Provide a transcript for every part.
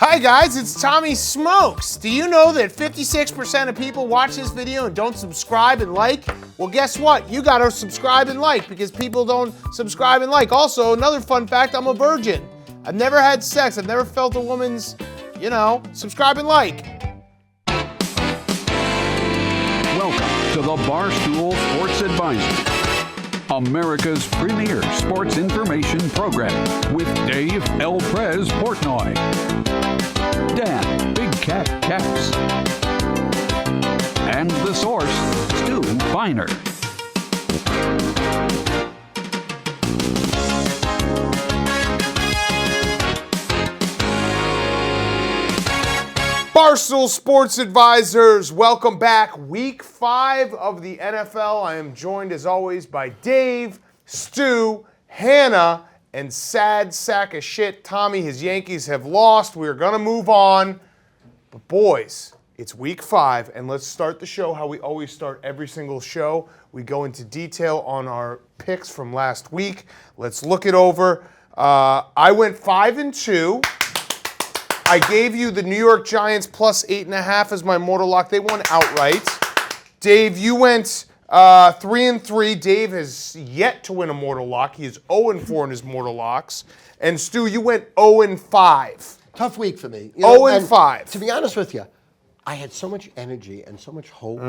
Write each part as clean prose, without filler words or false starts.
Hi guys, it's Tommy Smokes. Do you know that 56% of people watch this video and don't subscribe and like? Well, guess what? You gotta subscribe and like because people don't subscribe and like. Also, another fun fact, I'm a virgin. I've never had sex. I've never felt a woman's, subscribe and like. Welcome to the Barstool Sports Advisor, America's premier sports information program with Dave El Prez Portnoy, Dan Big Cat Katz, and the source, Stu Feiner. Barstool Sports Advisors, welcome back. Week 5 of the NFL. I am joined as always by Dave, Stu, Hannah, and sad sack of shit Tommy. His Yankees have lost. We're going to move on. But boys, it's week 5, and let's start the show how we always start every single show. We go into detail on our picks from last week. Let's look it over. I went 5-2. I gave you the New York Giants plus 8.5 as my mortal lock. They won outright. Dave, you went 3-3. Dave has yet to win a mortal lock. He is 0-4 in his mortal locks. And Stu, you went 0-5. Tough week for me. 0-5. To be honest with you, I had so much energy and so much hope,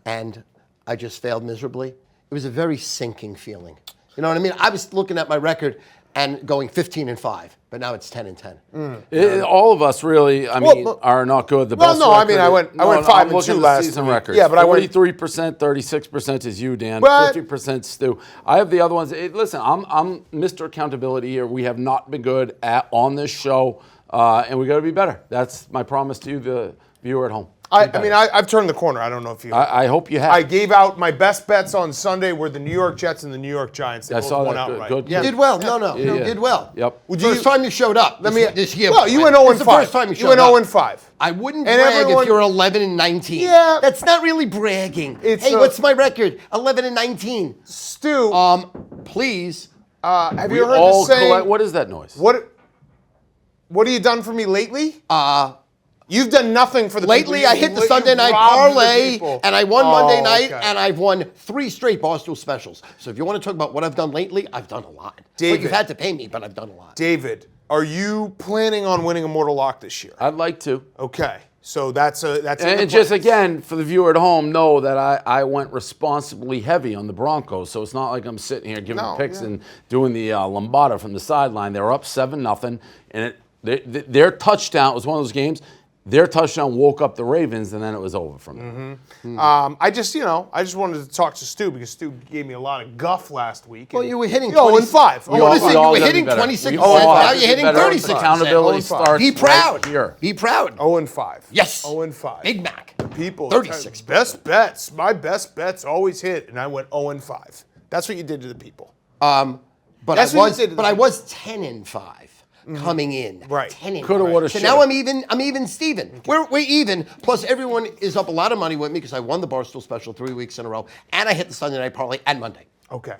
and I just failed miserably. It was a very sinking feeling. You know what I mean? I was looking at my record and going 15-5, but now it's 10-10. All of us really, are not good. The best record. I went 5-2 last season week. records. Yeah, but 43%, 36% is you, Dan. But 50% Stu. I have the other ones. Listen, I'm Mr. Accountability here. We have not been good on this show, and we got to be better. That's my promise to you, the viewer at home. I've turned the corner. I don't know if you. I hope you have. I gave out my best bets on Sunday were the New York Jets and the New York Giants. They both saw won that. outright. Good. You did well. You did well. Yep. First time you showed up this year. Well, you went 0-5. It's the first time you showed went up. 0-5. I wouldn't And brag everyone- if you're 11-19. Yeah. That's not really bragging. Hey, what's my record? 11-19. Stu, Please. have you heard the saying? What is that noise? What have you done for me lately? You've done nothing for the Lately, people. I hit the Sunday night parlay, and I won Monday night, and I've won 3 straight Barstool specials. So if you want to talk about what I've done lately, I've done a lot. David, but you've had to pay me, but I've done a lot. David, are you planning on winning a mortal lock this year? I'd like to. Okay, so that's And just again, for the viewer at home, know that I went responsibly heavy on the Broncos. So it's not like I'm sitting here giving picks and doing the Lombardo from the sideline. They were up 7-0, and their touchdown was one of those games. Their touchdown woke up the Ravens, and then it was over from there. I just wanted to talk to Stu because Stu gave me a lot of guff last week. Well, you were hitting 0-5. You were hitting 26%. Now you're hitting 36%. Accountability starts Be proud. right here. Be proud. 0-5. Yes. 0-5. Big Mac. People. 36. Best bets. My best bets always hit, and I went 0-5. That's what you did to the people. But That's I what you did to was the people. 10-5. Coming in. Right. 10-5. Coulda, woulda, So shoulda. now I'm even Steven. We're even. Plus everyone is up a lot of money with me because I won the Barstool Special 3 weeks in a row. And I hit the Sunday night parlay and Monday. Okay.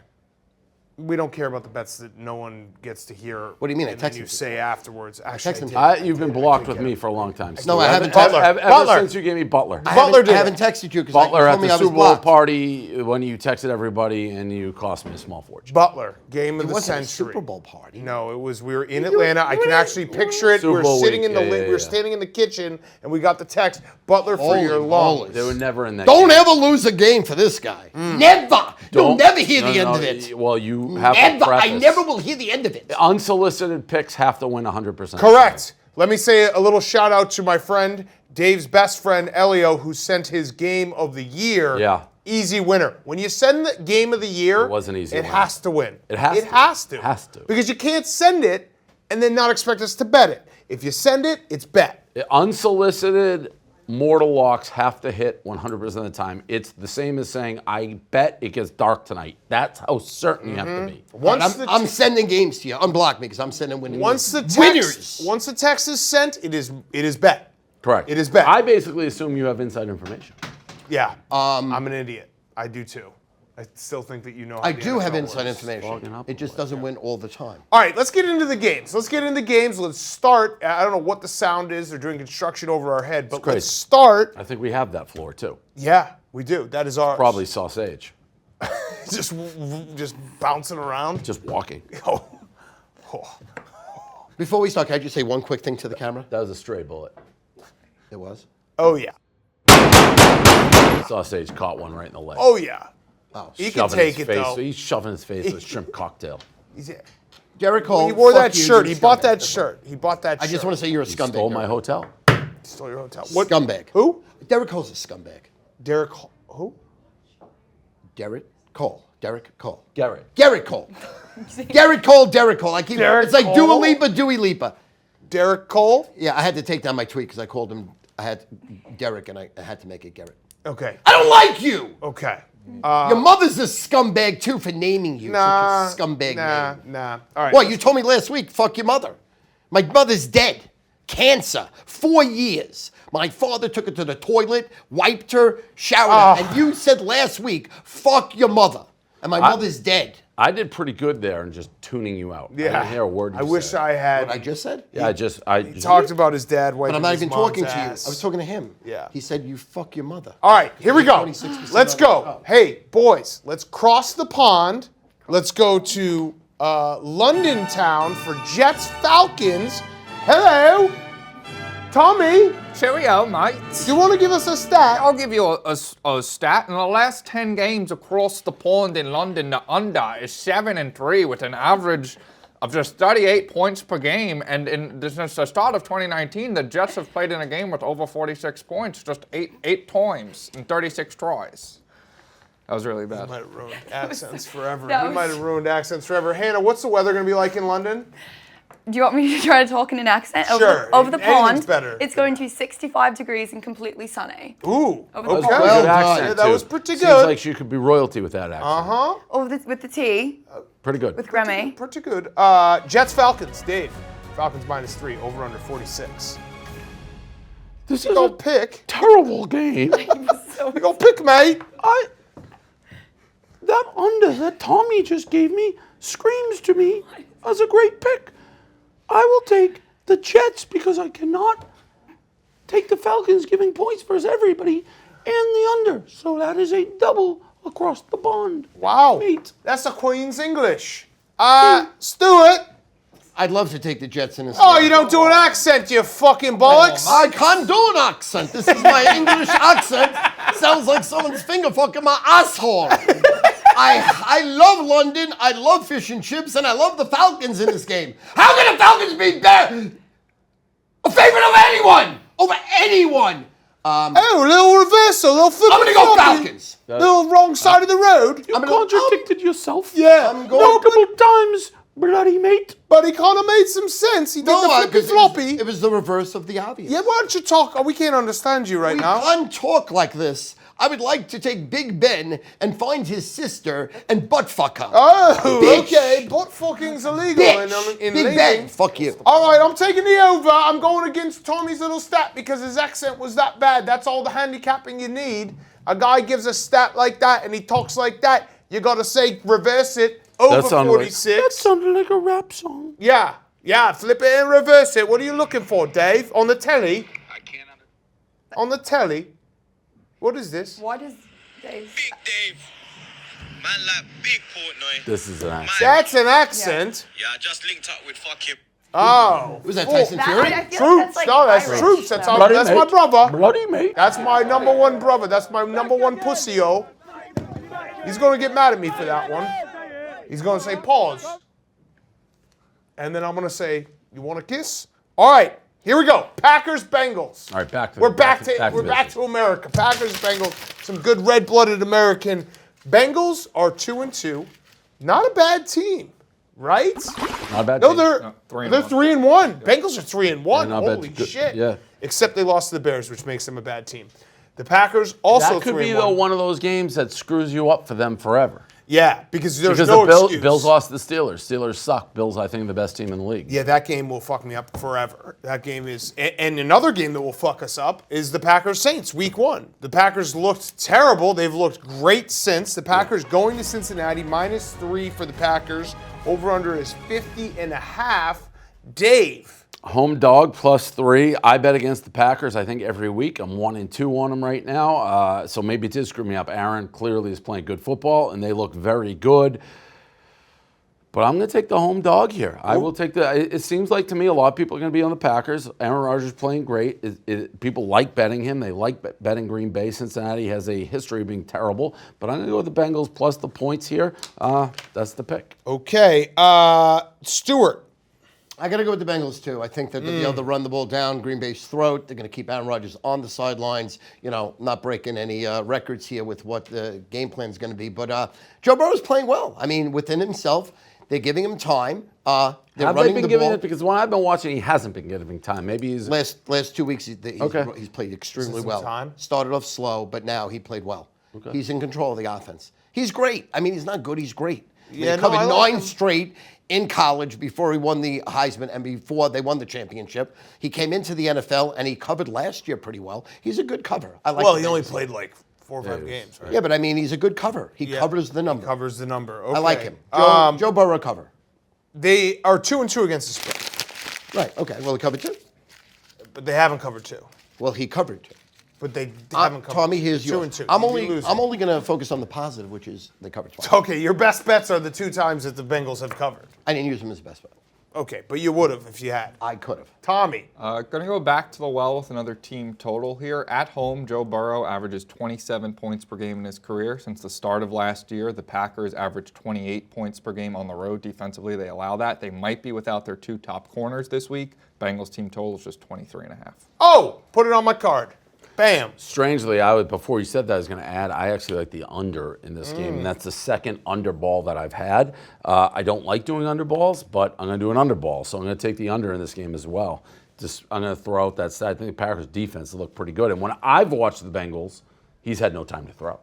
We don't care about the bets that no one gets to hear. What do you mean? I and then texted you you. say afterwards. Actually, texted I you. did. You've been blocked with me for a long time. No, I haven't. Ever since you gave me Butler. I Butler did haven't it. texted you because Butler you at told me the I was Super Bowl blocked. party when you texted everybody and you cost me a small fortune. Butler, game of It the wasn't a century. Super Bowl party. No, it was. We were in Atlanta. I can actually picture it. Super We were Bowl sitting week. in the. Yeah, We yeah, were yeah. standing in the kitchen, and we got the text. Butler for Holy your moly. lungs. They were never in that Don't game. ever lose a game for this guy. Never. You'll never hear the end of it. Well, you have to Never. preface. I never will hear the end of it. Unsolicited picks have to win 100%. Correct. Let me say a little shout out to my friend, Dave's best friend, Elio, who sent his game of the year. Yeah. Easy winner. When you send the game of the year, It wasn't easy It win. has to win. It has to. It Has to. Because you can't send it and then not expect us to bet it. If you send it, it's bet. Unsolicited mortal locks have to hit 100% of the time. It's the same as saying, I bet it gets dark tonight. That's how certain you have to be. I'm sending games to you. Unblock me because I'm sending winning Once the games. text, once the text is sent, it is bet. Correct. It is bet. I basically assume you have inside information. Yeah. I'm an idiot. I do too. I still think that you know how I the do have NFL inside works. information. It just doesn't win all the time. All right, let's get into the games. Let's start. I don't know what the sound is. They're doing construction over our head, but let's start. I think we have that floor too. Yeah, we do. That is ours. Probably sausage. just bouncing around. Just walking. Oh. Before we start, can I just say one quick thing to the camera? That was a stray bullet. It was? Oh, yeah. Sausage caught one right in the leg. Oh, yeah. Oh. He can take it, though. He's shoving his face with a shrimp cocktail. Derek Cole. He wore that fuck you, shirt. you He bought scumbag. that shirt. He bought that I shirt. just want to say you're a He scumbag. stole my Derek. hotel. Stole your hotel. Scumbag. Who? Derek Cole's a scumbag. Derek. Who? Derek Cole. Derek Cole. Garrett. Garrett Cole. Garrett Cole, Derek Cole. Derek It's like Cole? Dua Lipa, Dewey Lipa. Derek Cole? Yeah, I had to take down my tweet because I called him, I had Derek and I had to make it Garrett. Okay. I don't like you! Okay. Your mother's a scumbag too for naming you Nah. such a scumbag name. Nah. All right. What, you told me last week, fuck your mother. My mother's dead. Cancer. 4 years. My father took her to the toilet, wiped her, showered her, and you said last week, fuck your mother. And my mother's dead. I did pretty good there in just tuning you out. I didn't hear a word you I wish said. I had. What I just said? Yeah, He talked about his dad wiping But I'm not his even mom's talking to you. I ass. was talking to him. Yeah. He said, you fuck your mother. All right, here we go. 26% Let's on go. the top. Hey, boys, let's cross the pond. Let's go to London town for Jets Falcons. Hello, Tommy. Cheerio, mate. Do you want to give us a stat? I'll give you a stat. In the last 10 games across the pond in London, the under is 7-3 with an average of just 38 points per game. And since the start of 2019, the Jets have played in a game with over 46 points, just eight times in 36 tries. That was really bad. Might have ruined accents forever. that We was- might have ruined accents forever. Hannah, what's the weather going to be like in London? Do you want me to try to talk in an accent? Sure, Over the anything's pond, better. it's going to be 65 degrees and completely sunny. Ooh, Over okay. the pond. Well Good done. accent, Yeah, that too. was pretty Seems good. like she could be royalty with that accent. Uh-huh. With the tea, Pretty good. with Grammy. Pretty good. Jets Falcons, Dave. Falcons -3, over under 46. This You is go a pick. terrible game. You go pick, mate. That under that Tommy just gave me screams to me as a great pick. I will take the Jets because I cannot take the Falcons giving points versus everybody and the under. So that is a double across the pond. Wow. Mate. That's a Queen's English. Stuart. I'd love to take the Jets in this Oh, game. you don't do an accent, you fucking bollocks. I can't do an accent. This is my English accent. Sounds like someone's finger fucking my asshole. I love London. I love fish and chips, and I love the Falcons in this game. How can the Falcons be a favorite over anyone? Over anyone? Oh, a little reversal, a little flip. I'm gonna go Falcons. Little wrong side of the road. I'm gonna Contradicted yourself. Yeah. I'm going- Multiple times, bloody mate. But he kind of made some sense. He did the flippy 'cause floppy. It was the reverse of the obvious. Yeah, why don't you talk? Oh, we can't understand you right We now. can't talk like this. I would like to take Big Ben and find his sister and butt fuck her. Oh, Bitch. okay. Butt fucking's illegal Bitch. in Big Leading. Ben. Fuck you. All right, I'm taking the over. I'm going against Tommy's little stat because his accent was that bad. That's all the handicapping you need. A guy gives a stat like that and he talks like that. You got to say reverse it over That sounded 46. That sounded like a rap song. Yeah, flip it and reverse it. What are you looking for, Dave? On the telly? I can't understand. On the telly? What is this? What is Dave? Big Dave. Man like big Portnoy. This is an accent. That's an accent. Yeah, I just linked up with fucking. Oh. Was that Tyson That- Fury? I feel like Troops. that's like No, that's Irish, Troops. That's, though. how, that's my brother. Bloody mate. That's my number one brother. That's my number one pussy-o. He's going to get mad at me for that one. He's going to say, pause. And then I'm going to say, you want a kiss? All right, here we go. Packers, Bengals. All right, back to We're back to business. America. Packers, Bengals. Some good red-blooded American. Bengals are 2-2. Not a bad team, right? Not a bad No, team. they're 3-1. 3-1. Bengals are 3-1. not bad. Holy Good. shit. Yeah. Except they lost to the Bears, which makes them a bad team. The Packers also That could 3-1. be though one of those games that screws you up for them forever. Yeah, because there's Because no the excuse. Bills lost to the Steelers. Steelers suck. Bills, I think, the best team in the league. Yeah, that game will fuck me up forever. That game is, and another game that will fuck us up is the Packers-Saints, Week 1. The Packers looked terrible. They've looked great since. The Packers going to Cincinnati, -3 for the Packers. Over/under is 50.5. Dave. Home dog +3. I bet against the Packers, I think, every week. I'm 1-2 on them right now. So maybe it did screw me up. Aaron clearly is playing good football, and they look very good. But I'm going to take the home dog here. I will take the. It seems like to me a lot of people are going to be on the Packers. Aaron Rodgers playing great. People like betting him. They like betting Green Bay. Cincinnati has a history of being terrible. But I'm going to go with the Bengals plus the points here. That's the pick. Okay, Stuart. I got to go with the Bengals, too. I think that they'll be able to run the ball down Green Bay's throat. They're going to keep Aaron Rodgers on the sidelines, not breaking any records here with what the game plan is going to be. But Joe Burrow's playing well. I mean, within himself, they're giving him time. They're Have they running been the giving ball. it? Because when I've been watching, he hasn't been giving time. Maybe he's Last 2 weeks, he's played extremely Some well. time? Started off slow, but now he played well. He's in control of the offense. He's great. I mean, he's not good. He's great. Yeah, he covered I like 9 him. straight in college before he won the Heisman and before they won the championship. He came into the NFL and he covered last year pretty well. He's a good cover. I like. Well, the he only Bengals. played like 4 or 5 games, right? Yeah, but I mean, he's a good cover. He covers the number. Covers the number. Okay. I like him. Joe Burrow cover. They are 2-2 against the spread, Right. Okay. Well, he covered 2. but they haven't covered 2. Well, he covered 2. But they haven't covered. Tommy, here's 2 yours. and 2. I'm You'd be only losing. going to focus on the positive, which is they covered twice. Okay, your best bets are the 2 times that the Bengals have covered. I didn't use him as best bet. Okay, but you would have if you had. I could have. Tommy. Going to go back to the well with another team total here. At home, Joe Burrow averages 27 points per game in his career. Since the start of last year, the Packers averaged 28 points per game on the road. Defensively, they allow that. They might be without their 2 top corners this week. Bengals team total is just 23.5. Oh, put it on my card. Bam. Strangely, before you said that, I was going to add, I actually like the under in this game, and that's the second under ball that I've had. I don't like doing under balls, but I'm going to do an under ball, so I'm going to take the under in this game as well. I'm going to throw out that stat. I think the Packers' defense look pretty good, and when I've watched the Bengals, he's had no time to throw.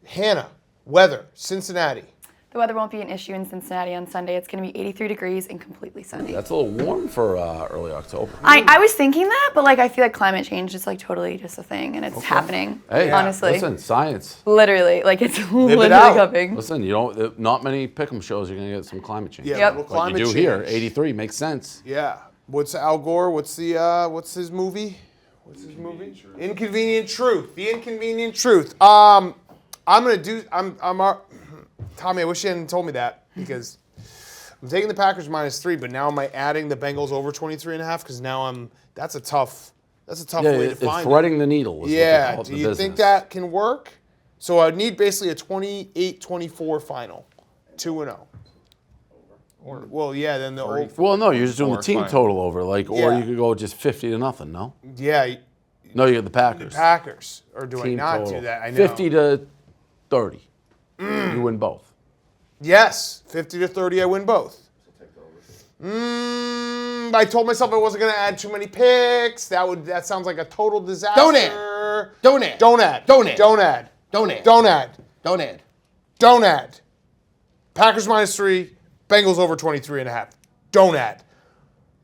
Hannah. Weather. Cincinnati. The weather won't be an issue in Cincinnati on Sunday. It's going to be 83 degrees and completely sunny. That's a little warm for early October. I was thinking that, but I feel like climate change is totally just a thing, and it's happening. Hey, honestly, listen, science. literally, it's literally out. coming. Listen, not many pick'em shows you're going to get some climate change. Yeah, Yep. little Like climate you do change. here, 83 makes sense. Yeah. What's Al Gore? What's his movie? Inconvenient Truth. The Inconvenient Truth. I'm Tommy, I wish you hadn't told me that because I'm taking the Packers -3, but now am I adding the Bengals over 23.5? Because now that's a tough way to It's find threading the needle. Is what they Yeah. call it Do in you the think business. that can work? So I'd need basically a 28-24 final, 2-0. Well, yeah, then the old. Well, no, you're just doing Or the team fine. total over, or Yeah. you could go just 50-0. No, Yeah, no, you're the Packers. Packers. Or do I Team not total. do that? I know. 50-30. You win both. Yes, 50-30, I win both. I told myself I wasn't going to add too many picks. That sounds like a total disaster. Don't add. Don't add. Don't add. Don't add. Don't add. Don't add. Don't add. Don't add. Don't add. Packers -3, Bengals over 23.5. Don't add.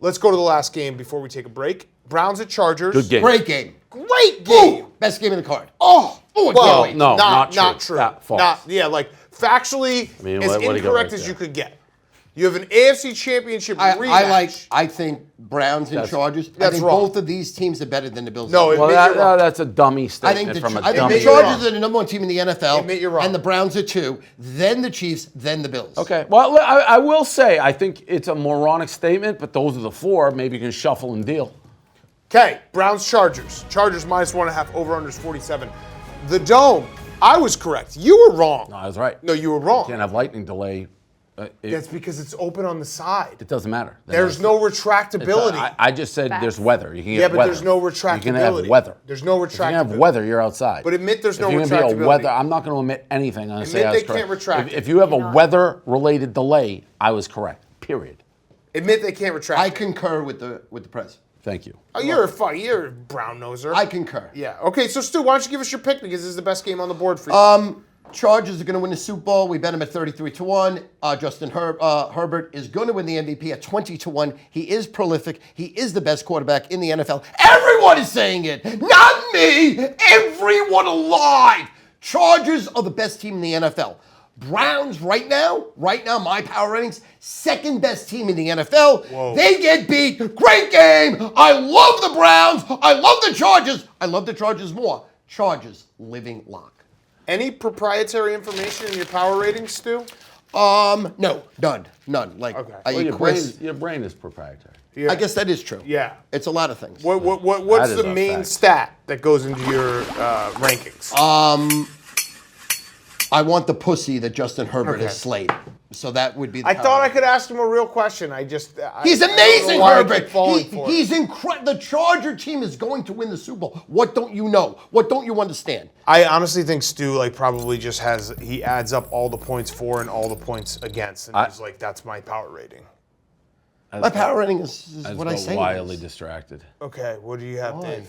Let's go to the last game before we take a break. Browns at Chargers. Good game. Great game. Great game. Ooh, best game in the card. Oh, well, no, not not true. true. False. Factually, I mean, as what do you got incorrect right as there? you could get. You have an AFC Championship rematch. I think Browns and Chargers. I that's think wrong. both of these teams are better than the Bills. No, are. Well, Admit you're wrong. that's a dummy I statement think from a I think dummy. the Admit you're Chargers wrong. are the number 1 team in the NFL. Admit you're wrong. And the Browns are 2, then the Chiefs, then the Bills. Okay. Well, I will say I think it's a moronic statement, but those are the 4. Maybe you can shuffle and deal. Okay, Browns Chargers. Chargers -1.5, over-under is 47. The Dome. I was correct. You were wrong. No, I was right. No, you were wrong. Can't have lightning delay. That's because it's open on the side. It doesn't matter. There's no retractability. I just said Facts. there's weather. You can get Yeah, but weather. there's no You can have retractability. weather. There's no If you can have retractability. weather, you're outside. But admit there's no If you're gonna be a retractability. weather, I'm not going to omit anything. I'm going to say I Admit was they can't correct. retract If it. you have a weather-related delay, I was correct. Period. Admit they can't retract. I concur with the press. Thank you. Oh, you're a brown noser. I concur. Yeah. Okay, so Stu, why don't you give us your pick because this is the best game on the board for you. Chargers are going to win the Super Bowl. We bet him at 33-1. Justin Herbert is going to win the MVP at 20-1. He is prolific. He is the best quarterback in the NFL. Everyone is saying it. Not me. Everyone alive. Chargers are the best team in the NFL. Browns right now, my power ratings, second best team in the NFL. Whoa. They get beat. Great game. I love the Browns. I love the Chargers. I love the Chargers more. Chargers living lock. Any proprietary information in your power ratings, Stu? No, none. Like, Okay. I Your brain is proprietary. Yeah. I guess that is true. Yeah. It's a lot of things. What's That is the a main fact. stat that goes into your rankings? I want the pussy that Justin Herbert Okay. has slayed. So that would be the I power thought I rating. could ask him a real question. He's I don't amazing, know why I keep Herbert. falling for it. He's incredible. The Charger team is going to win the Super Bowl. What don't you know? What don't you understand? I honestly think Stu probably just he adds up all the points for and all the points against, and he's like, that's my power rating. My power rating is I what I just say. got it wildly is. distracted. Okay, what do you have, Why?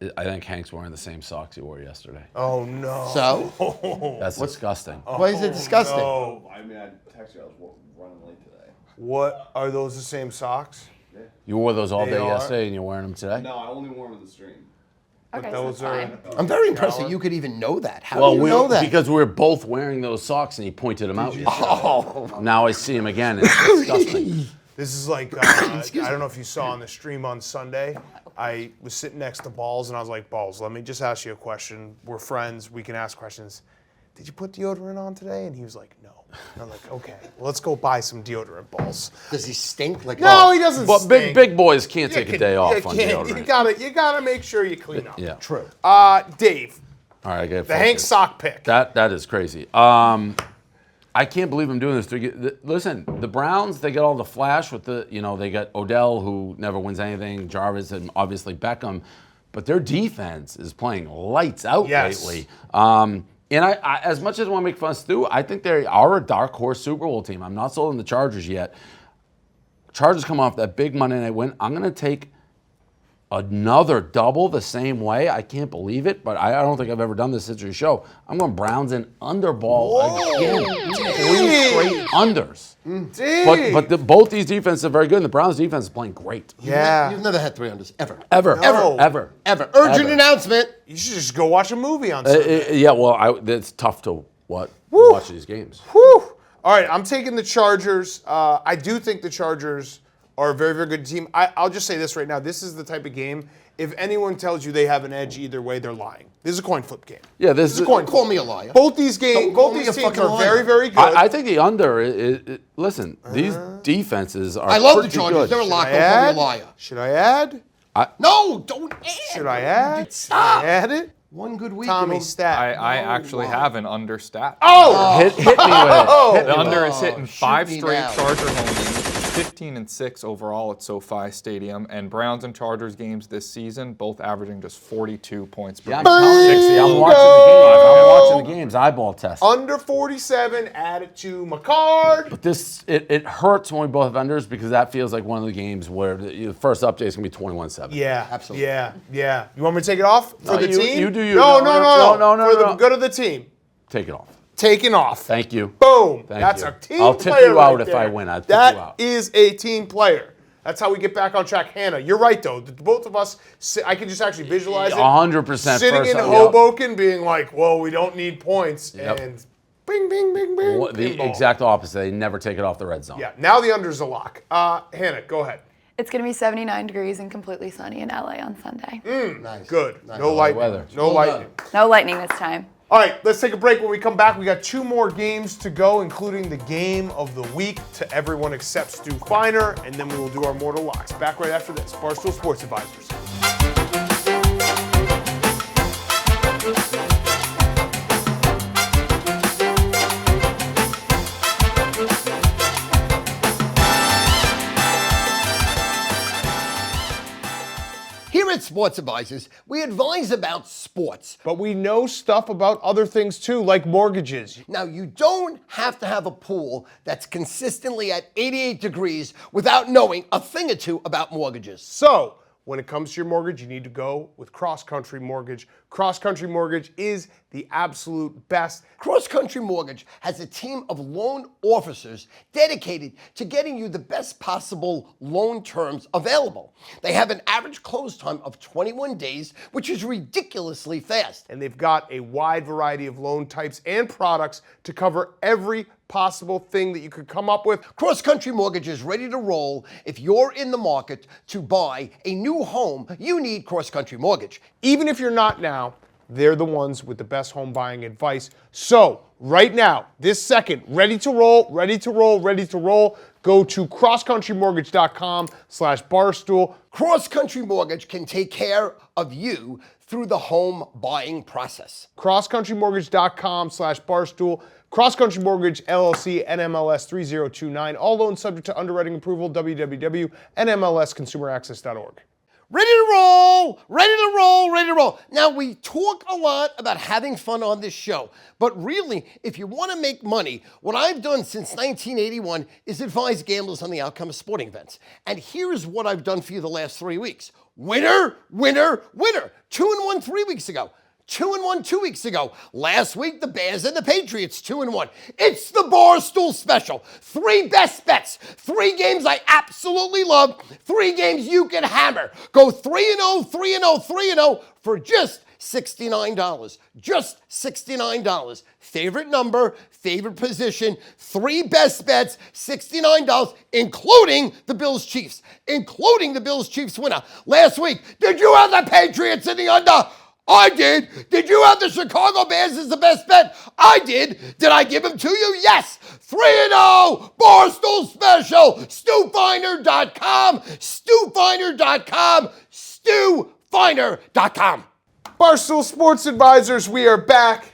Dave? I think Hank's wearing the same socks he wore yesterday. Oh no. So, That's disgusting. why is it disgusting? No. I mean, I texted you. I was running late today. What are those the same socks? You wore those all They day are. yesterday, and you're wearing them today. No, I only wore them in the stream. Okay, so Those it's are. fine. I'm very impressed that you could even know that. How Well, do you know that? because we were both wearing those socks, and he pointed them out. Yesterday. Now I see him again. It's disgusting. This is like, I don't know if you saw on the stream on Sunday, I was sitting next to Balls and I was like, Balls, let me just ask you a question. We're friends, we can ask questions. Did you put deodorant on today? And he was like, no. And I'm like, okay, well, let's go buy some deodorant, Balls. Does he stink? Like No, he doesn't But stink. big boys can't take a You day off can't- on You deodorant. gotta make sure you clean up. Yeah. True. Dave, All right, I got the Hank sock pick. That is crazy. I can't believe I'm doing this. Listen, the Browns, they get all the flash with they got Odell, who never wins anything, Jarvis, and obviously Beckham, but their defense is playing lights out Yes. lately. And I, as much as I want to make fun of Stu, I think they are a dark horse Super Bowl team. I'm not sold on the Chargers yet. Chargers come off that big Monday night win. I'm going to take another double the same way. I can't believe it, but I don't think I've ever done this since your show. I'm going Browns and underball again. 3 straight unders. Dave. But both these defenses are very good, and the Browns defense is playing great. Yeah. You've never had 3 unders, ever. Ever. No. Ever. Urgent Ever. announcement. You should just go watch a movie on Sunday. Yeah, well, it's tough to watch these games. Whew. All right, I'm taking the Chargers. I do think the Chargers are a very, very good team. I'll just say this right now. This is the type of game, if anyone tells you they have an edge either way, they're lying. This is a coin flip game. Yeah, this is a coin Call me a liar. Both these games, Don't call both me these a teams fucking are liar. very, very good. I think the under. Listen, these defenses are. I love the pretty Chargers. good. They're a lock. Should Don't I call me a add? liar. Should I add? No, don't add. Should I add? Stop. Should I add it? One good week. Tommy, and stat. I actually have an under stat. Oh! Hit me with it. Hit me The with under it. is hitting shoot 5 me straight down. Charger home games, 15-6 overall at SoFi Stadium, and Browns and Chargers games this season, both averaging just 42 points per Yeah, I'm game. telling you, 60. I'm watching the games. I'm watching the games. Eyeball test. Under 47, add it to my card. But it hurts when we both have unders because that feels like one of the games where the first update is gonna be 21-7. Yeah, Absolutely. Yeah. You want me to take it off for No, the you- team? you do you. No. No, For the no. good of the team. Take it off. Taking off. Thank you. Boom. Thank That's you. a team I'll tip player you out right if I there. win. I'll tip you out. That is a team player. That's how we get back on track. Hannah, you're right, though. Both of us, I can just actually visualize it. 100% Sitting first in up, Hoboken being like, whoa, we don't need points. Yep. And bing, bing, bing, bing. The pinball. exact opposite. They never take it off the red zone. Yeah, now the under's a lock. Hannah, go ahead. It's going to be 79 degrees and completely sunny in LA on Sunday. Nice. Good. Nice. No lightning. weather. No lightning. No lightning this time. All right, let's take a break. When we come back, we got 2 more games to go, including the game of the week to everyone except Stu Feiner, and then we will do our mortal locks. Back right after this. Barstool Sports Advisors. Here at Sports Advisors, we advise about sports. But we know stuff about other things too, like mortgages. Now, you don't have to have a pool that's consistently at 88 degrees without knowing a thing or two about mortgages. So, when it comes to your mortgage, you need to go with Cross Country Mortgage. Cross Country Mortgage is the absolute best. Cross Country Mortgage has a team of loan officers dedicated to getting you the best possible loan terms available. They have an average close time of 21 days, which is ridiculously fast. And they've got a wide variety of loan types and products to cover every possible thing that you could come up with. Cross Country Mortgage is ready to roll. If you're in the market to buy a new home, you need Cross Country Mortgage. Even if you're not now, they're the ones with the best home buying advice. So right now, this second, ready to roll, ready to roll, ready to roll. Go to crosscountrymortgage.com/barstool. Cross Country Mortgage can take care of you through the home buying process. crosscountrymortgage.com/barstool. Cross Country Mortgage, LLC, NMLS 3029. All loans subject to underwriting approval, www.nmlsconsumeraccess.org. Ready to roll, ready to roll, ready to roll. Now, we talk a lot about having fun on this show, but really, if you want to make money, what I've done since 1981 is advise gamblers on the outcome of sporting events. And here's what I've done for you the last 3 weeks. Winner, winner, winner. 2-1 3 weeks ago. 2-1 2 weeks ago. Last week, the Bears and the Patriots, 2-1. It's the Barstool Special. 3 best bets. 3 games I absolutely love. 3 games you can hammer. Go 3-0, 3-0, 3-0 for just $69. Just $69. Favorite number, favorite position, 3 best bets, $69, including the Bills-Chiefs. Including the Bills-Chiefs winner. Last week, did you have the Patriots in the under? I did. Did you have the Chicago Bears as the best bet? I did. Did I give them to you? Yes. 3-0, Barstool Special, StuFiner.com, StuFiner.com, StuFiner.com. Barstool Sports Advisors, we are back.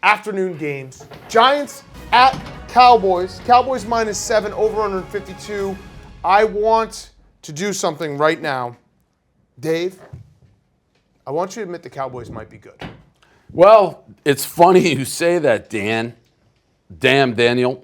Afternoon games. Giants at Cowboys. Cowboys -7, over under 52. I want to do something right now. Dave, I want you to admit the Cowboys might be good. Well, it's funny you say that, Dan. Damn, Daniel.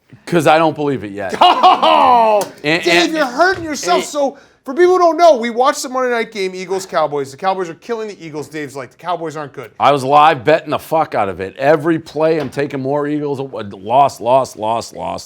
Because I don't believe it yet. Oh! Dave, you're hurting yourself. So, for people who don't know, we watched the Monday night game, Eagles-Cowboys. The Cowboys are killing the Eagles. Dave's like, the Cowboys aren't good. I was live betting the fuck out of it. Every play, I'm taking more Eagles. Lost.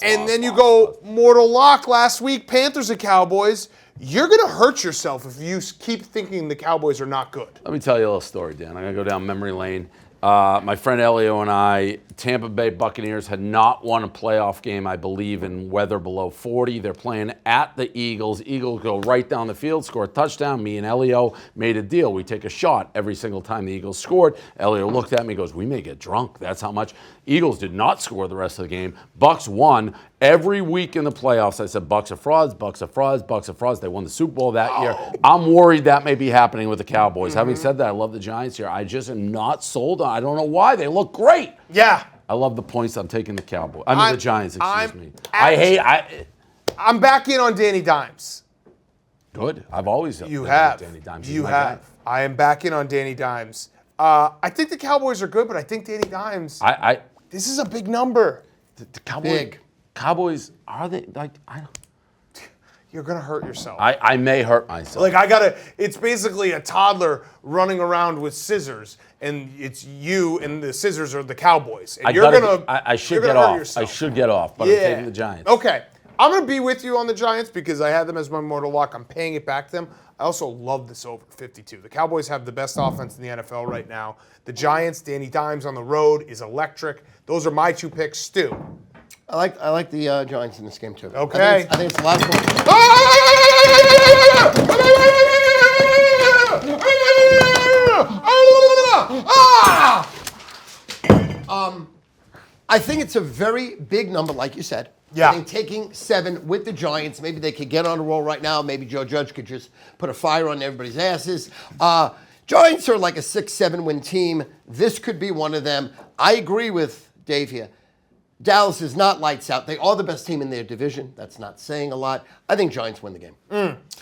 And then you go mortal lock last week, Panthers and Cowboys. You're going to hurt yourself if you keep thinking the Cowboys are not good. Let me tell you a little story, Dan. I'm going to go down memory lane. My friend Elio and I, Tampa Bay Buccaneers had not won a playoff game, I believe, in weather below 40. They're playing at the Eagles. Eagles go right down the field, score a touchdown. Me and Elio made a deal. We take a shot every single time the Eagles scored. Elio looked at me and goes, we may get drunk. That's how much. Eagles did not score the rest of the game. Bucks won. Every week in the playoffs, I said, Bucks are frauds, Bucks are frauds, Bucks are frauds. They won the Super Bowl that year. I'm worried that may be happening with the Cowboys. Having said that, I love the Giants here. I just am not sold on. I don't know why. They look great. Yeah. I love the points. I'm taking the Cowboys. The Giants, excuse me. I'm back in on Danny Dimes. Good. I've always You been have. Danny Dimes. You have. Guy. I am back in on Danny Dimes. I think the Cowboys are good, but I think Danny Dimes. This is a big number. The Cowboys. Big. Cowboys, are they like? You're gonna hurt yourself. I may hurt myself. Like it's basically a toddler running around with scissors, and it's you, and the scissors are the Cowboys. And I should get off. I should get off, but I'm taking the Giants. Okay. I'm going to be with you on the Giants because I had them as my mortal lock. I'm paying it back to them. I also love this over 52. The Cowboys have the best offense in the NFL right now. The Giants, Danny Dimes on the road is electric. Those are my 2 picks. Stu. I like the Giants in this game too. Okay. I think it's a lot of fun. I think it's a very big number, like you said. Yeah. I think taking 7 with the Giants, maybe they could get on a roll right now. Maybe Joe Judge could just put a fire on everybody's asses. Giants are like a 6-7 win team. This could be one of them. I agree with Dave here. Dallas is not lights out. They are the best team in their division. That's not saying a lot. I think Giants win the game.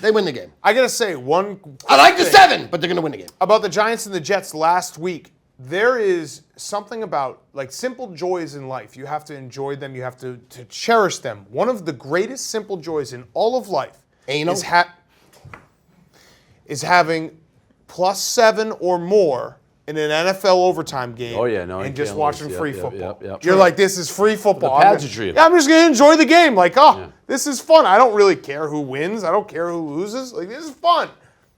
They win the game. I got to say, I like the 7, but they're going to win the game. About the Giants and the Jets last week, there is something about like simple joys in life. You have to enjoy them. You have to cherish them. One of the greatest simple joys in all of life Anal? is having +7 or more in an NFL overtime game. Oh, yeah, no, you and just can't watching lose. free Yep, football. yep. You're like, this is free football. The pageantry of it. I'm just gonna enjoy the game. Like, this is fun. I don't really care who wins. I don't care who loses. Like, this is fun.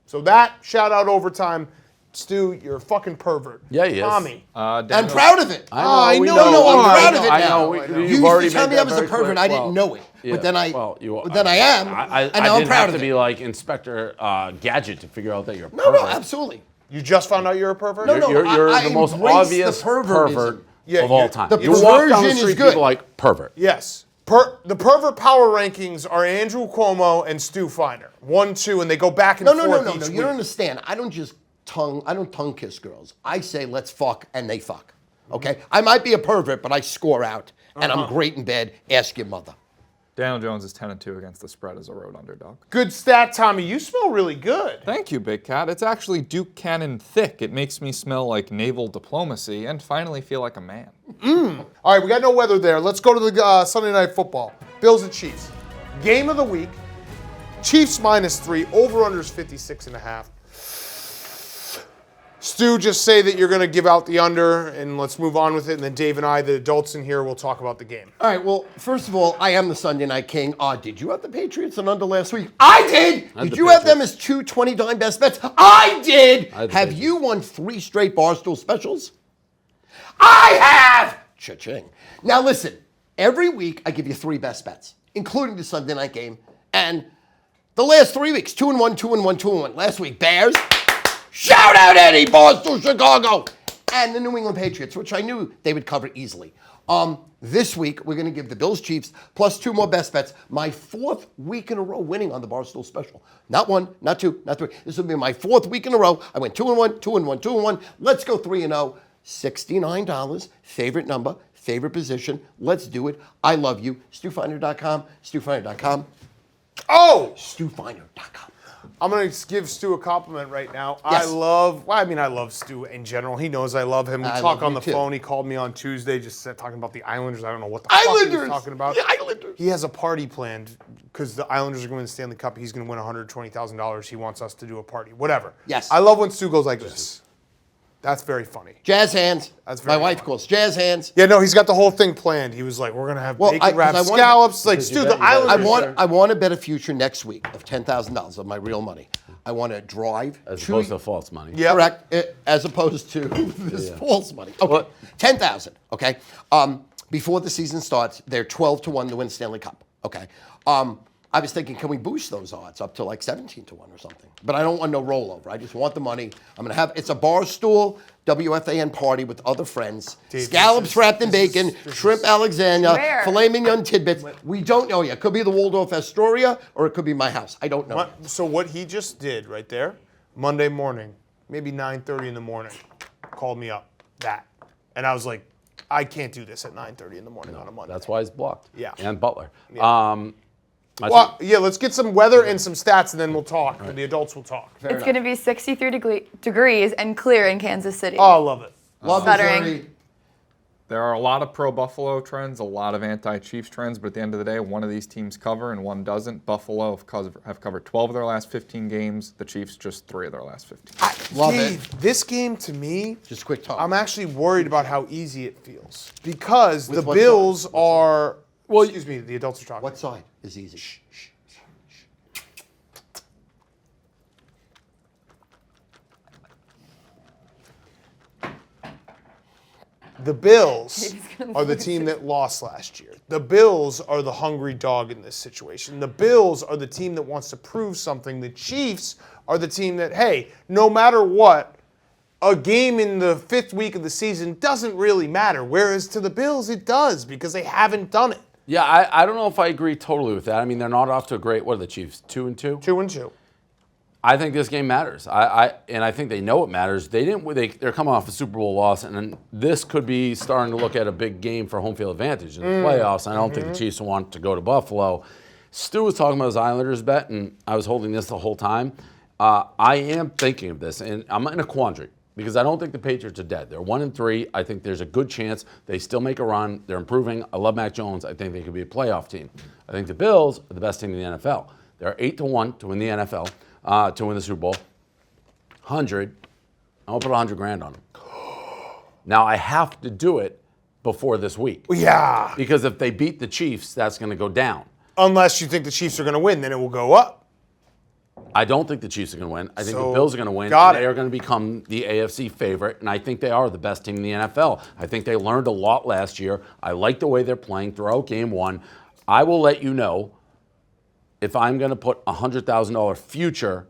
So that shout out overtime. Stu, you're a fucking pervert. Yeah, he is. Tommy. I'm proud of it. I know. I'm proud of it now. I know. You You've used already to tell made me that I was a very pervert. clear. I didn't know it. Yeah, But then I am. I and now I'm didn't proud have of to it. be like Inspector Gadget to figure out that you're a No, pervert. absolutely. You just found out you're a pervert? No, You're I the most embrace obvious the pervertism. pervert Yeah, of all you're- time. the You walk down the perversion is street, good. people are like, pervert. Yes. The pervert power rankings are Andrew Cuomo and Stu Feiner. 1, 2, and they go back and No. forth each You week. don't understand. I don't tongue kiss girls. I say let's fuck and they fuck. Okay? I might be a pervert, but I score out. And I'm great in bed. Ask your mother. Daniel Jones is 10-2 against the spread as a road underdog. Good stat, Tommy. You smell really good. Thank you, Big Cat. It's actually Duke Cannon thick. It makes me smell like naval diplomacy and finally feel like a man. All right, we got no weather there. Let's go to the Sunday Night Football. Bills and Chiefs. Game of the week. Chiefs -3. Over-unders 56.5. Stu, just say that you're going to give out the under, and let's move on with it. And then Dave and I, the adults in here, will talk about the game. All right, well, first of all, I am the Sunday Night King. Did you have the Patriots and under last week? I did! Did you have them as 2 $20 best bets? I did! Have you won 3 straight Barstool specials? I have! Cha-ching. Now listen, every week I give you 3 best bets, including the Sunday night game. And the last 3 weeks, 2-1, 2-1, 2-1. Last week, Bears. Shout out Eddie, Barstool, Chicago. And the New England Patriots, which I knew they would cover easily. This week, we're going to give the Bills Chiefs plus 2 more best bets. My 4th week in a row winning on the Barstool special. Not 1, not 2, not 3. This will be my 4th week in a row. I went 2-1, 2-1, 2-1. Let's go 3-0. $69. Favorite number, favorite position. Let's do it. I love you. StuFinder.com, StuFinder.com. Oh! StuFinder.com. I'm going to give Stu a compliment right now. Yes. I love Stu in general. He knows I love him. We I talk love on you the too. phone. He called me on Tuesday just talking about the Islanders. I don't know what the fuck he was talking about. The Islanders. He has a party planned because the Islanders are going to win the Stanley Cup. He's going to win $120,000. He wants us to do a party. Whatever. Yes. I love when Stu goes like this. That's very funny. Jazz hands. That's My very wife funny. calls jazz hands. Yeah, no, he's got the whole thing planned. He was like, we're going to have Well, bacon wrapped 'cause I wanted- scallops. Like, Stu, the Islanders. I want to bet a future next week of $10,000 of my real money. I want to drive As to- opposed to false money. Yep. Correct. As opposed to this false money. Okay. 10,000. Okay. Before the season starts, they're 12-1 to win Stanley Cup. Okay. I was thinking, can we boost those odds up to like 17-1 or something? But I don't want no rollover. I just want the money. I'm gonna have. It's a Barstool WFAN party with other friends. Dave, Scallops wrapped in bacon, shrimp Alexandria, Where? filet mignon tidbits. We don't know yet. It could be the Waldorf Astoria or it could be my house. I don't know. yet. So what he just did right there, Monday morning, maybe 9:30 in the morning, called me up. And I was like, I can't do this at 9:30 in the morning on a Monday. That's why he's blocked. Yeah. And Butler. Well, yeah, let's get some weather and some stats, and then we'll talk. And the adults will talk. It's going to be 63 degrees and clear in Kansas City. Oh, I love it. Love Stuttering. Missouri. There are a lot of pro-Buffalo trends, a lot of anti-Chiefs trends, but at the end of the day, one of these teams cover and one doesn't. Buffalo have covered 12 of their last 15 games. The Chiefs just 3 of their last 15. Love Dave, it. this game to me, Just quick talk. I'm actually worried about how easy it feels because the what Bills side? are. Well, excuse me, the adults are talking. What side is easy? The Bills are the team that lost last year. The Bills are the hungry dog in this situation. The Bills are the team that wants to prove something. The Chiefs are the team that, hey, no matter what, a game in the 5th week of the season doesn't really matter. Whereas to the Bills, it does because they haven't done it. Yeah, I don't know if I agree totally with that. I mean, they're not off to a great. What are the Chiefs? 2-2. 2-2. I think this game matters. I think they know it matters. They're coming off a Super Bowl loss, and then this could be starting to look at a big game for home field advantage in the playoffs. I don't think the Chiefs want to go to Buffalo. Stu was talking about his Islanders bet, and I was holding this the whole time. I am thinking of this, and I'm in a quandary because I don't think the Patriots are dead. They're 1-3. I think there's a good chance they still make a run. They're improving. I love Mac Jones. I think they could be a playoff team. I think the Bills are the best team in the NFL. They're 8-1 to win the NFL, to win the Super Bowl. 100. I'm gonna put 100 grand on them. Now I have to do it before this week. Yeah. Because if they beat the Chiefs, that's going to go down. Unless you think the Chiefs are going to win, then it will go up. I don't think the Chiefs are going to win. I think So, the Bills are going to win. got They it. are going to become the AFC favorite, and I think they are the best team in the NFL. I think they learned a lot last year. I like the way they're playing throughout game one. I will let you know if I'm going to put a $100,000 future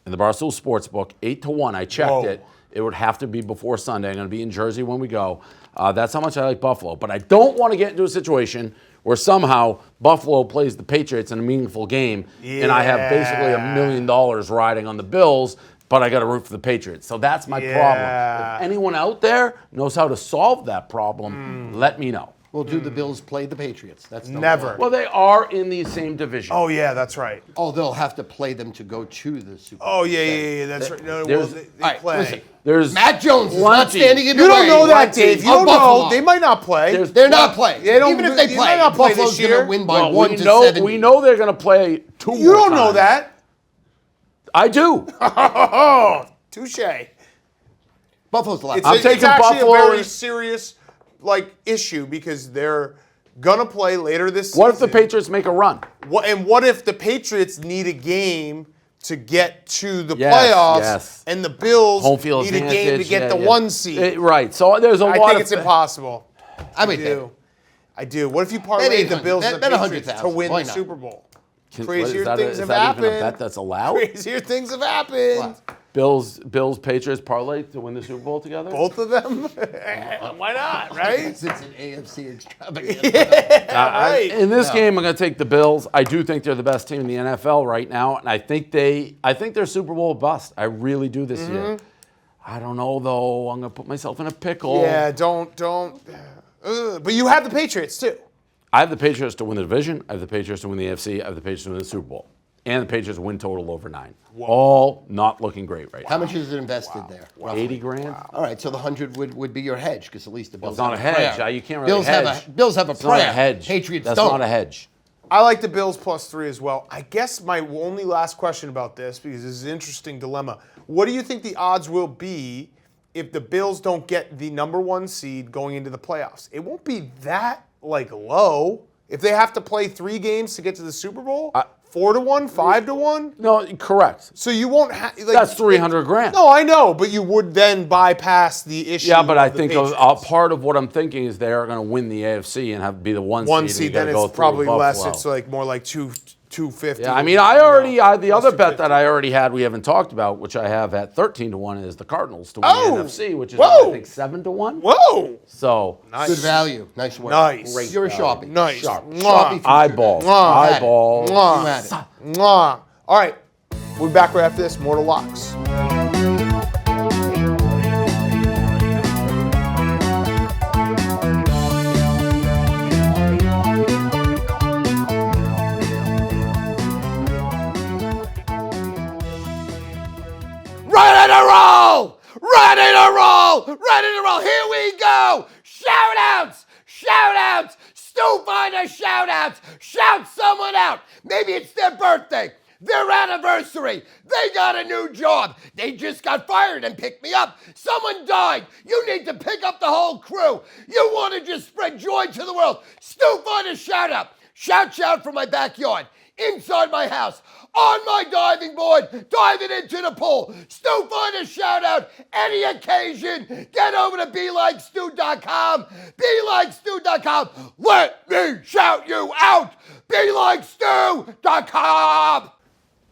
in the Barstool Sportsbook, 8-1. I checked Whoa. it. It would have to be before Sunday. I'm going to be in Jersey when we go. That's how much I like Buffalo. But I don't want to get into a situation where somehow Buffalo plays the Patriots in a meaningful game, and I have basically $1 million riding on the Bills, but I got to root for the Patriots. So that's my problem. If anyone out there knows how to solve that problem, let me know. Well, do the Bills play the Patriots? That's number Never. one. Well, they are in the same division. Oh, yeah, that's right. Oh, they'll have to play them to go to the Super Bowl. Oh, yeah, that's right. No, well, There's- they All right, play. listen. There's Matt Jones is not plenty. standing in the You way. don't know that, Dave. You don't know. Buffalo. They might not play. They're not playing. They don't- Even if they they play, might not play Buffalo's this year. going to win by Well, 1 we to know 70. we know they're going to play two You more don't know times. that. I do. Oh, touche. Buffalo's left. It's, I'm it's taking actually Buffalo a very and- serious issue because they're gonna play later this season. What if the Patriots make a run? What if the Patriots need a game to get to the Yes, playoffs, yes. and the Bills Home field need a game to advantage, get yeah, the yeah. 1 seed? Right. So there's a I lot think of it's impossible. I would I think. do. I do. What if you Bet parlay the 800. Bills and the Bet Patriots to 100,000. win Why the not? Super Bowl? What, Crazier is that things is have that even a happened. bet that's allowed? Crazier things have happened. Bills Patriots parlay to win the Super Bowl together? Both of them? Why not, right? It's an AFC extravaganza. Right. In this game, I'm going to take the Bills. I do think they're the best team in the NFL right now, and I think they're Super Bowl bust. I really do this year. I don't know though. I'm going to put myself in a pickle. Yeah, don't. But you have the Patriots too. I have the Patriots to win the division. I have the Patriots to win the AFC. I have the Patriots to win the Super Bowl. And the Patriots win total over 9. All not looking great right How now. much is it invested there? roughly? 80 grand? All right, so the 100 would be your hedge because at least the Bills It's not a have hedge. prayer. You can't really Bills hedge. Bills have a It's prayer. not a hedge. Patriots That's don't. not a hedge. I like the Bills +3 as well. I guess my only last question about this, because this is an interesting dilemma. What do you think the odds will be if the Bills don't get the number 1 seed going into the playoffs? It won't be that low. If they have to play 3 games to get to the Super Bowl, 4-1, 5-1. No, correct. So you won't have. That's 300 grand. No, I know, but you would then bypass the issue. Yeah, but I of the think Patriots. part of what I'm thinking is they are going to win the AFC and be the 1 seed. 1 and you seed, gotta then go it's through probably less. Buffalo. It's like more like 250. Yeah, I mean, the other bet that I already had we haven't talked about, which I have at 13-1, is the Cardinals to win the NFC, which is I think 7-1. Whoa! So Good value. Nice work. Nice. Great. You're a Sharpie. Nice. Sharp. Mwah. Sharpie future. eyeball, Mwah. eyeball. Mwah. You had it. Mwah. All right, we'll be back right after this. More to locks. Ready to roll! Ready to roll! Ready to roll! Here we go! Shout outs! Shout outs! Stu Finder shout outs! Shout someone out! Maybe it's their birthday, their anniversary, they got a new job, they just got fired and picked me up, someone died, you need to pick up the whole crew, you want to just spread joy to the world. Stu Finder shout out! Shout from my backyard, inside my house, on my diving board, diving into the pool. Stu Finder shout out, any occasion. Get over to BeLikeStu.com, BeLikeStu.com. Let me shout you out, BeLikeStu.com.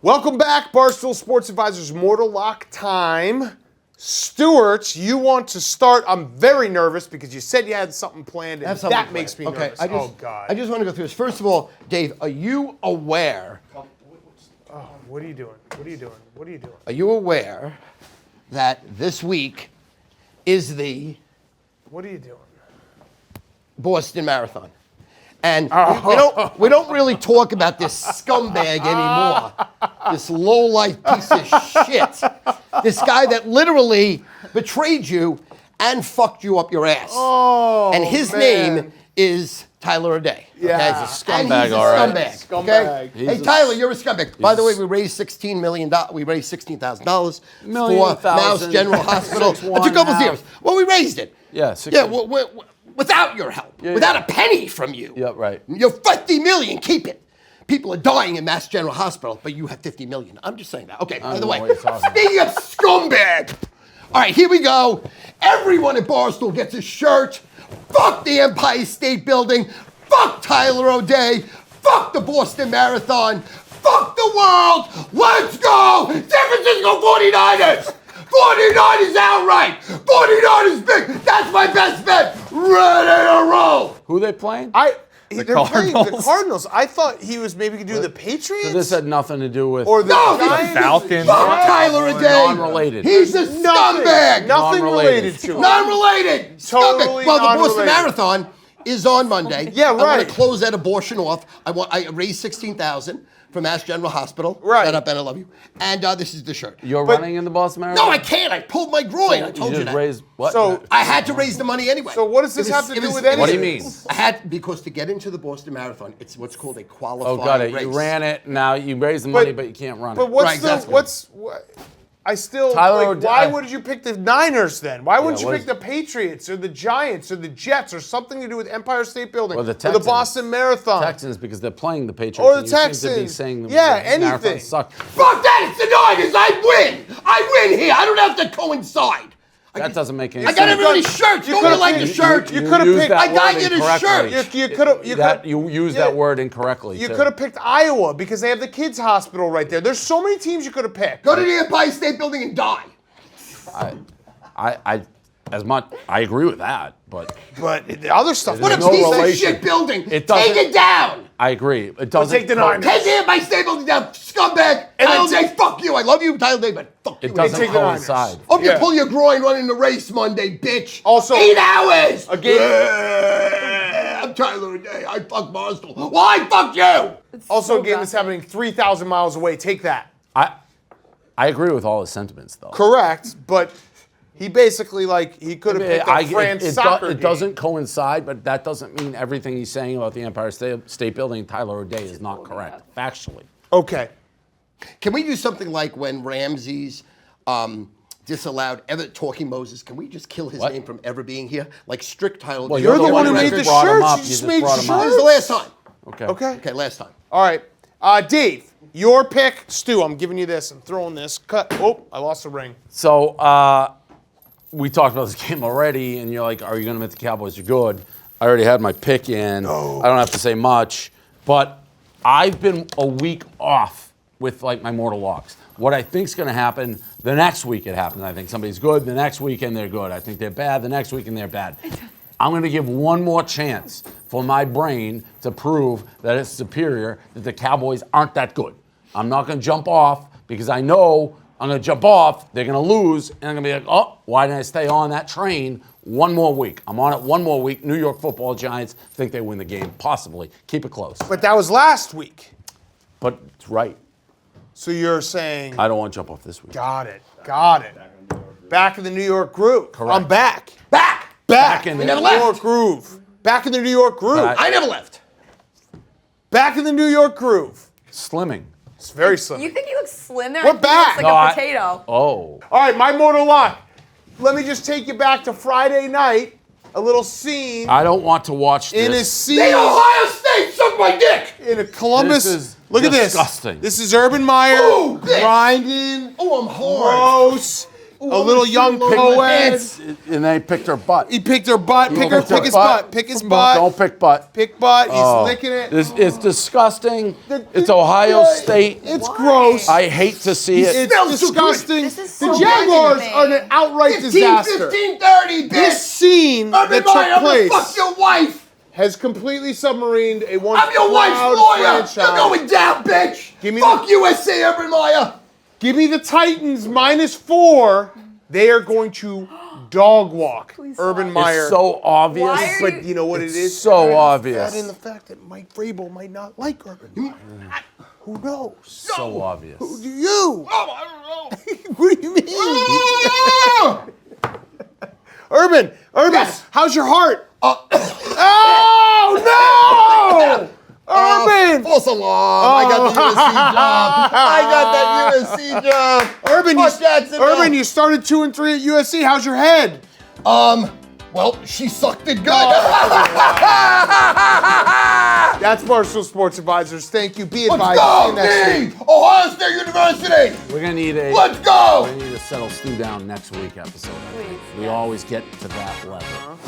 Welcome back, Barstool Sports Advisors Mortal Lock time. Stuart, you want to start. I'm very nervous because you said you had something planned, and that makes me nervous. I Oh, God. just want to go through this. First of all, Dave, are you aware? Oh, what are you doing? What are you doing? What are you doing? Are you aware that this week is the What are you doing? Boston Marathon? And we don't really talk about this scumbag anymore. This low-life piece of shit. This guy that literally betrayed you and fucked you up your ass. Oh, and his man. name is Tyler O'Day. Yeah. Okay? He's a scumbag, And he's a all right. scumbag. Scumbag. Okay? Hey, Tyler, you're a scumbag. By the way, we raised $16 million. We raised $16,000 for Mouse General Hospital. It took a couple of years. Well, we raised it. Yeah, Yeah, without your help. Without a penny from you. Yeah, right. You're $50 million. Keep it. People are dying in Mass General Hospital, but you have $50 million. I'm just saying that. Okay, by the way, speaking of scumbag. All right, here we go. Everyone at Barstool gets a shirt. Fuck the Empire State Building. Fuck Tyler O'Day. Fuck the Boston Marathon. Fuck the world. Let's go. San Francisco 49ers. 49ers outright. 49ers big. That's my best bet. Ready to roll. Who they playing? They're playing the Cardinals. I thought he was maybe going to do the Patriots. So this had nothing to do with. Or the Giants. Falcons. Fuck Tyler O'Day. Non-related. He's a scumbag. Nothing related to it. Non-related. Totally Scumbag. Well, the Boston non-related. Marathon is on Monday. Yeah, I want right. to close that abortion off. I raised $16,000 from Mass General Hospital. Right. Shut up, Ben. I love you. And this is the shirt. You're running in the Boston Marathon? No, I can't. I pulled my groin. I told you just that. raised what? So- I had to raise the money anyway. So what does this have to do with anything? What do you mean? I had because to get into the Boston Marathon, it's what's called a qualifying Oh, got it. race. You ran it. Now you raised the money, but you can't run But it. what's Right, exactly. I still Tyler like, O'Day- why would you pick the Niners then? Why wouldn't you what pick is- the Patriots or the Giants or the Jets or something to do with Empire State Building Or the or the Texans. Boston Marathon Texans because they're playing the Patriots. or the and you seem to be Texans? saying the Yeah, marathon anything. sucked. Fuck that! It's the Niners. I win. I win here. I don't have to coincide. That doesn't make any I sense. got everybody's shirts. Don't you could've like the picked- shirt? you could've used picked- that I got word you the incorrectly. shirt. You could have. You used that word incorrectly. You too. could have picked Iowa because they have the kids' hospital right there. There's so many teams you could have picked. Go to the Empire State Building and die. I agree with that, but But the other stuff. What a no piece relation. of shit building. It Take doesn't- it down. I agree. It doesn't. take the Niners. Take the Empire State Building down, scumbag. And Tyler then Day, fuck you. I love you, Tyler Day, but fuck you. It doesn't take the Niners. coincide. Hope you Yeah. pull your groin running the race Monday, bitch. Also- 8 hours. Again- Yeah, I'm Tyler Day. I fuck Barstool. Why fuck you? Also, a game that's happening 3,000 miles away. Take that. I agree with all his sentiments, though. Correct, but he basically he could have picked up France soccer It game. doesn't coincide, but that doesn't mean everything he's saying about the Empire State Building, Tyler O'Day, is not correct, factually. Okay. Can we do something like when Ramses disallowed ever talking Moses? Can we just kill his What? name from ever being here? Like strict title. Well, You're the one who that made the brought him shirts. up. You You just just made brought him up. This is the last time. Okay. Okay. Okay, last time. All right. Dave, your pick. Stu, I'm giving you this. I'm throwing this. Cut. Oh, I lost the ring. So we talked about this game already, and you're like, "Are you going to make the Cowboys? You're good." I already had my pick in. I don't have to say much, but I've been a week off with my mortal locks. What I think's going to happen the next week it happens. I think somebody's good. The next weekend they're good. I think they're bad. The next weekend they're bad. I'm going to give one more chance for my brain to prove that it's superior, that the Cowboys aren't that good. I'm not going to jump off because I know I'm going to jump off, they're going to lose, and I'm going to be like, oh, why didn't I stay on that train one more week? I'm on it one more week. New York Football Giants think they win the game, possibly. Keep it close. But that was last week. But it's right. So you're saying, I don't want to jump off this week. got it. Back in the New York groove. Correct. I'm back. Back. Back in in the the New New York York groove. Back in the New York groove. But I never left. Back in the New York groove. Slimming. It's very slim. You think he looks slim there? We're I think he looks back. like a potato. Oh. All right, my mortal lock. Let me just take you back to Friday night. A little scene I don't want to watch in a this. scene The Ohio State suck my dick. in a Columbus. This is Look at disgusting. this. This is Urban Meyer Ooh, bitch. grinding. Oh, I'm hard. Gross. A little young poet. And they picked her butt. He picked her butt. Pick his butt. Pick his Don't butt. pick butt. Pick butt. He's Oh. licking it. This is disgusting. It's Ohio State. It's gross. I hate to see it. It's smells so good. disgusting. This is The so Jaguars aggravating. are an outright 15, disaster. 15-30, bitch. This scene Urban that Meyer, took I'm gonna fuck place your wife. has completely submarined a once I'm your wife's proud lawyer. franchise. You're going down, bitch. Give me Fuck USC, Urban Meyer. Give me the Titans -4. They are going to dog walk Urban Meyer. It's so obvious. Why are But you know what It's it is? so That obvious. in the fact that Mike Vrabel might not like Urban Meyer. Who knows? So obvious. Who do you? Oh, I don't know. What do you mean? Urban, Yes. how's your heart? Oh Urban! False alarm. I got the USC job. Urban, Fuck Jacksonville. Urban, you started 2-3 at USC. How's your head? Well, she sucked it good. That's Barstool Sports Advisors. Thank you. Be Let's advised. go, See you next week. team! Ohio State University! We're gonna need a. Let's go! We need to settle Stu down next week episode. We always get to that level.